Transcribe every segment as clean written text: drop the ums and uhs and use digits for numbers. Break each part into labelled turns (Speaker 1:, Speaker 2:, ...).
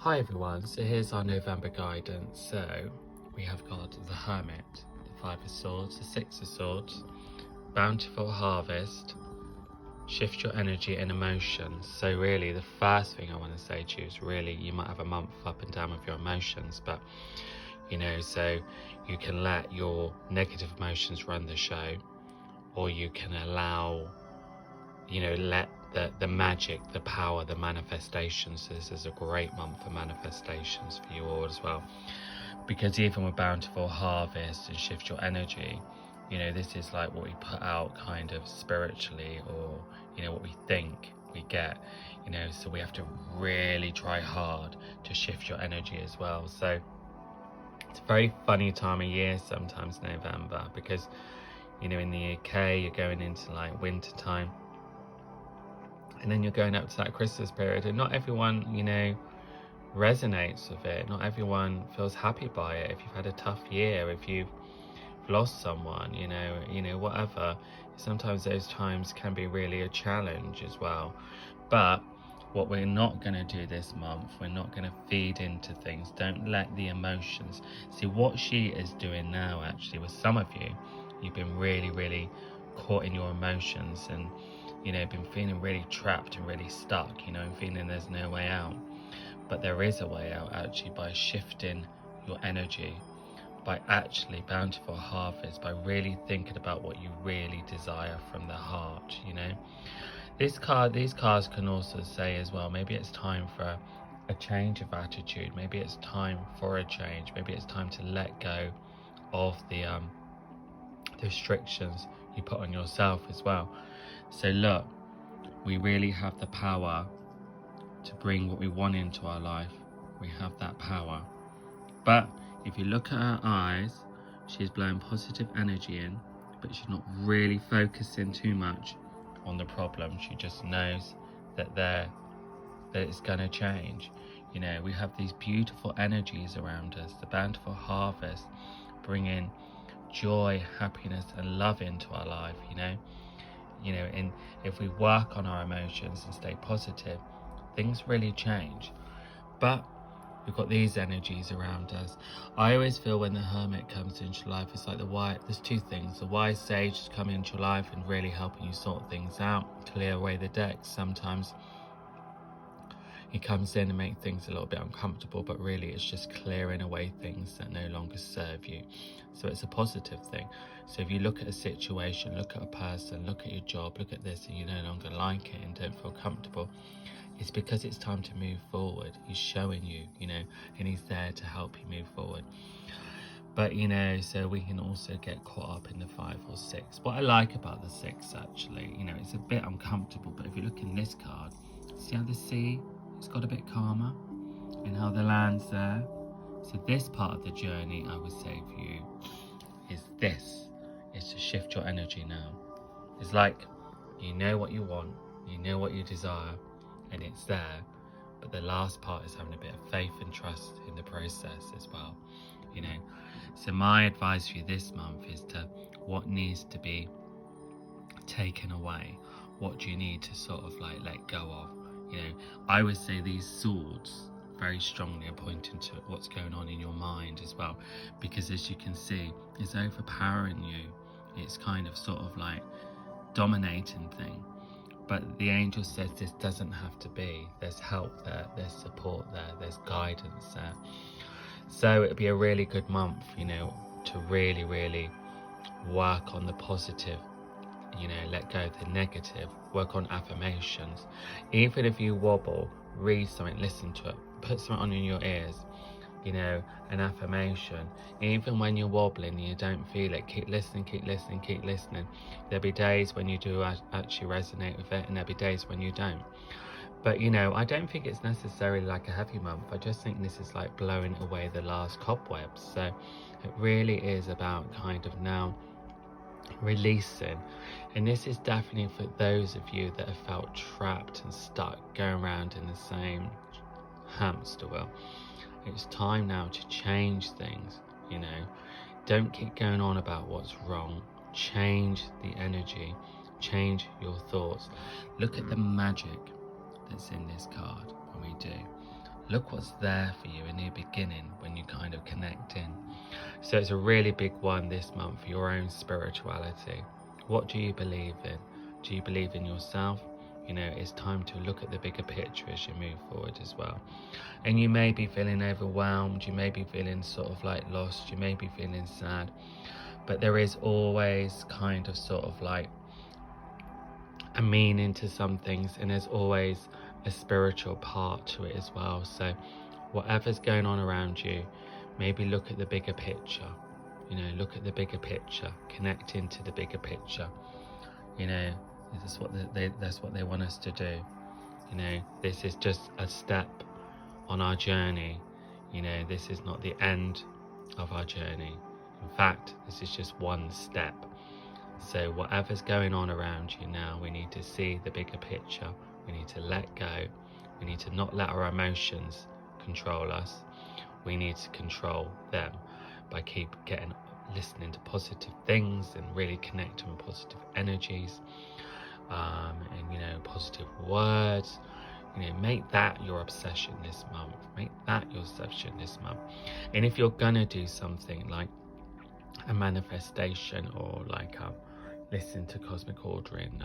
Speaker 1: Hi everyone, so here's our November guidance. So we have got the Hermit, the Five of Swords, the Six of Swords, Bountiful Harvest, shift your energy and emotions. So really the first thing I want to say to you is really you might have a month up and down with your emotions, but so you can let your negative emotions run the show, or you can allow, let the magic, the power, the manifestations. So this is a great month for manifestations for you all as well, because even with Bountiful Harvest and shift your energy, this is like what we put out kind of spiritually, or what we think we get, so we have to really try hard to shift your energy as well. So it's a very funny time of year sometimes, November, because in the UK you're going into like winter time, and then you're going up to that Christmas period, and not everyone resonates with it. Not everyone feels happy by it. If you've had a tough year, if you've lost someone, whatever, sometimes those times can be really a challenge as well. But what we're not going to do this month, we're not going to feed into things. Don't let the emotions. See, what she is doing now, actually, with some of you, you've been really, really caught in your emotions, and been feeling really trapped and really stuck, and feeling there's no way out. But there is a way out, actually, by shifting your energy, by actually Bountiful Harvest, by really thinking about what you really desire from the heart. These cards can also say as well, maybe it's time for a change of attitude, maybe it's time for a change, maybe it's time to let go of the restrictions you put on yourself as well. So look, we really have the power to bring what we want into our life. We have that power. But if you look at her eyes, she's blowing positive energy in, but she's not really focusing too much on the problem. She just knows that it's going to change. We have these beautiful energies around us, the Bountiful Harvest, bringing joy, happiness and love into our life. And if we work on our emotions and stay positive, things really change. But we've got these energies around us. I always feel when the Hermit comes into your life, it's like there's two things. The wise sage is coming into your life and really helping you sort things out, clear away the decks. Sometimes he comes in and makes things a little bit uncomfortable, but really it's just clearing away things that no longer serve you. So it's a positive thing. So if you look at a situation, look at a person, look at your job, look at this, and you no longer like it and don't feel comfortable, it's because it's time to move forward. He's showing you, and he's there to help you move forward. But so we can also get caught up in the 5 or 6. What I like about the 6, actually, it's a bit uncomfortable, but if you look in this card, see how the sea, it's got a bit calmer, and how the land's there. So this part of the journey, I would say for you, is to shift your energy now. It's like you know what you want, you know what you desire, and it's there. But the last part is having a bit of faith and trust in the process as well. So my advice for you this month is to what needs to be taken away. What do you need to sort of like let go of? I would say these swords very strongly are pointing to what's going on in your mind as well, because as you can see, it's overpowering you. It's kind of sort of like dominating thing. But the angel says this doesn't have to be. There's help there, there's support there, there's guidance there. So it'd be a really good month, to really, really work on the positive, let go of the negative, work on affirmations. Even if you wobble, read something, listen to it, put something on in your ears, an affirmation. Even when you're wobbling and you don't feel it, keep listening, keep listening, keep listening. There'll be days when you do actually resonate with it, and there'll be days when you don't. But I don't think it's necessarily like a heavy month. I just think this is like blowing away the last cobwebs. So it really is about kind of now releasing. And this is definitely for those of you that have felt trapped and stuck, going around in the same hamster wheel. It's time now to change things. Don't keep going on about what's wrong. Change the energy, change your thoughts. Look at the magic that's in this card when we do. look what's there for you in the beginning when you kind of connect in. So it's a really big one this month for your own spirituality. What do you believe in? Do you believe in yourself? You know, it's time to look at the bigger picture as you move forward as well. And you may be feeling overwhelmed, you may be feeling sort of like lost, you may be feeling sad, but there is always kind of sort of like a meaning to some things, and there's always a spiritual part to it as well. So whatever's going on around you, maybe look at the bigger picture. You know, look at the bigger picture, connect into the bigger picture. You know, that's what they want us to do. You know, this is just a step on our journey. You know, this is not the end of our journey. In fact, this is just one step. So whatever's going on around you now, we need to see the bigger picture. We need to let go. We need to not let our emotions control us. We need to control them by listening to positive things and really connecting with positive energies, and, you know, positive words. You know, make that your obsession this month. Make that your obsession this month. And if you're gonna do something like a manifestation, or like listen to cosmic ordering,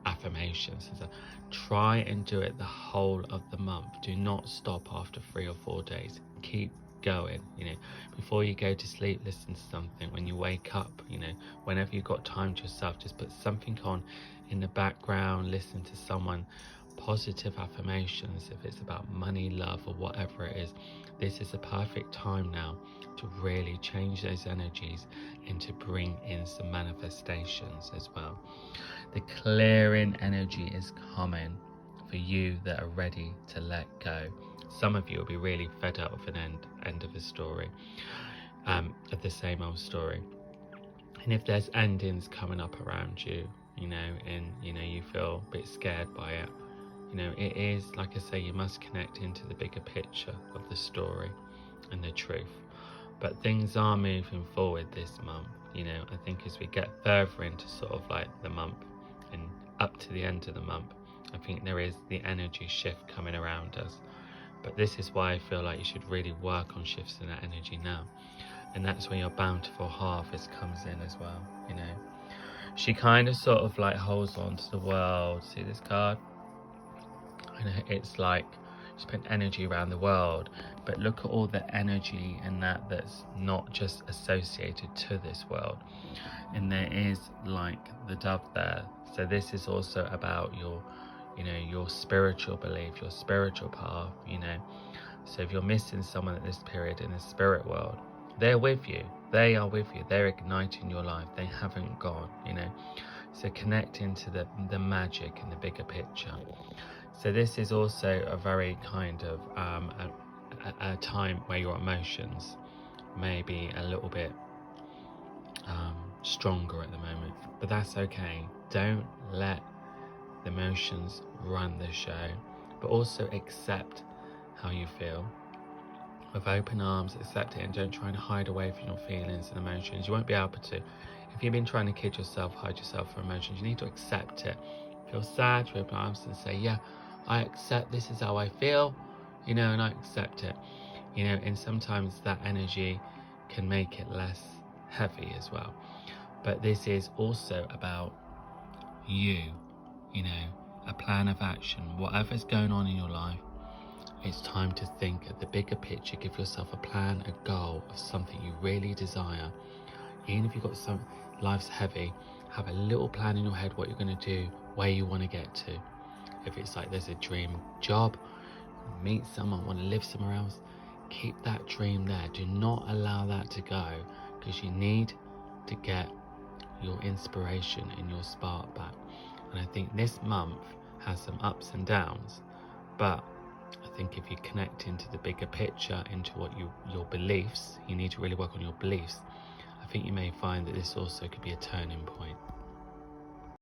Speaker 1: affirmations, and so try and do it the whole of the month. Do not stop after 3 or 4 days. Keep going. You know, before you go to sleep, listen to something. When you wake up, you know, whenever you've got time to yourself, just put something on in the background. Listen to someone, positive affirmations, if it's about money, love, or whatever it is. This is a perfect time now to really change those energies and to bring in some manifestations as well. The clearing energy is coming for you that are ready to let go. Some of you will be really fed up with an end of a story, of the same old story. And if there's endings coming up around you, you know, and you know you feel a bit scared by it, you know, it is, like I say, you must connect into the bigger picture of the story and the truth. But things are moving forward this month. You know, I think as we get further into sort of like the month and up to the end of the month, I think there is the energy shift coming around us. But this is why I feel like you should really work on shifts in that energy now. And that's when your bountiful harvest comes in as well, you know. She kind of sort of like holds on to the world. See this card? And it's like she's putting energy around the world, but look at all the energy and that's not just associated to this world. And there is like the dove there. So this is also about your, you know, your spiritual belief, your spiritual path, you know. So if you're missing someone at this period in the spirit world, they're with you. They are with you. They're igniting your life. They haven't gone, you know. So connect into the magic and the bigger picture. So this is also a very kind of a time where your emotions may be a little bit stronger at the moment, but that's okay. Don't let the emotions run the show, but also accept how you feel with open arms. Accept it, and don't try and hide away from your feelings and emotions. You won't be able to. If you've been trying to kid yourself, hide yourself from emotions, you need to accept it. Feel sad, open arms and say, yeah, I accept this is how I feel, you know, and I accept it, you know. And sometimes that energy can make it less heavy as well. But this is also about you, you know, a plan of action. Whatever's going on in your life, it's time to think of the bigger picture. Give yourself a plan, a goal of something you really desire. Even if you've got some, life's heavy, have a little plan in your head what you're going to do, where you want to get to. If it's like there's a dream job, meet someone, want to live somewhere else, keep that dream there. Do not allow that to go, because you need to get your inspiration and your spark back. And I think this month has some ups and downs, but I think if you connect into the bigger picture, into what your beliefs, you need to really work on your beliefs. I think you may find that this also could be a turning point.